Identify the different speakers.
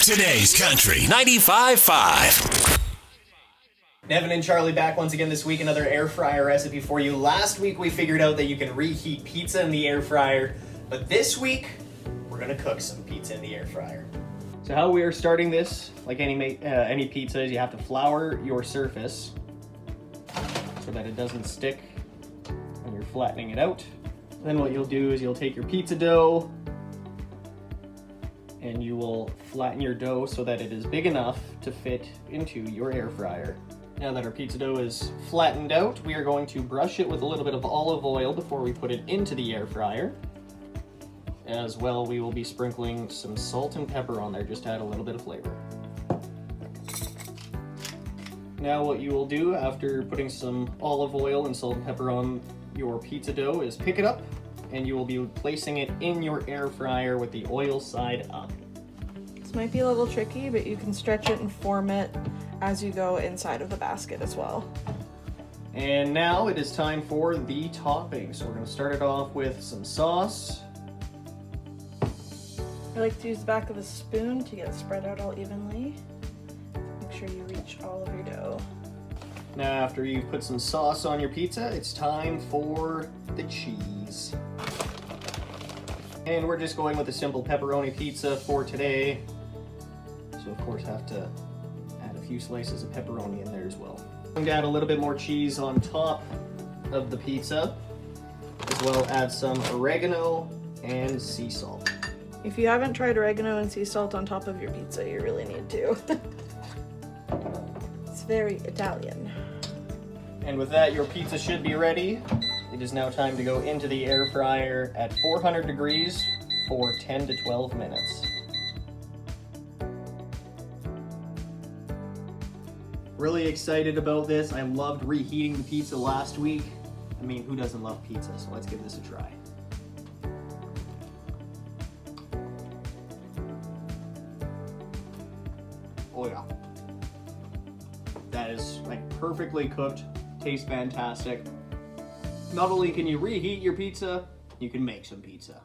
Speaker 1: Today's Country 95.5.
Speaker 2: Nevin and Charlie back once again this week. Another air fryer recipe for you. Last week we figured out that you can reheat pizza in the air fryer, but this week we're gonna cook some pizza in the air fryer. So how we are starting this, like any pizza, is you have to flour your surface so that it doesn't stick when you're flattening it out. Then what you'll do is you'll take your pizza dough and you will flatten your dough so that it is big enough to fit into your air fryer. Now that our pizza dough is flattened out, we are going to brush it with a little bit of olive oil before we put it into the air fryer. As well, we will be sprinkling some salt and pepper on there just to add a little bit of flavor. Now what you will do after putting some olive oil and salt and pepper on your pizza dough is pick it up and you will be placing it in your air fryer with the oil side up.
Speaker 3: This might be a little tricky, but you can stretch it and form it as you go inside of the basket as well.
Speaker 2: And now it is time for the topping. So we're going to start it off with some sauce.
Speaker 3: I like to use the back of a spoon to get it spread out all evenly. Make sure you reach all of your dough.
Speaker 2: Now after you've put some sauce on your pizza, it's time for the cheese. And we're just going with a simple pepperoni pizza for today. So of course have to add a few slices of pepperoni in there as well. I'm going to add a little bit more cheese on top of the pizza, as well add some oregano and sea salt.
Speaker 3: If you haven't tried oregano and sea salt on top of your pizza, you really need to. It's very Italian.
Speaker 2: And with that, your pizza should be ready. It is now time to go into the air fryer at 400 degrees for 10 to 12 minutes. Really excited about this. I loved reheating the pizza last week. I mean, who doesn't love pizza? So let's give this a try. Oh yeah. That is like perfectly cooked. Tastes fantastic. Not only can you reheat your pizza, you can make some pizza.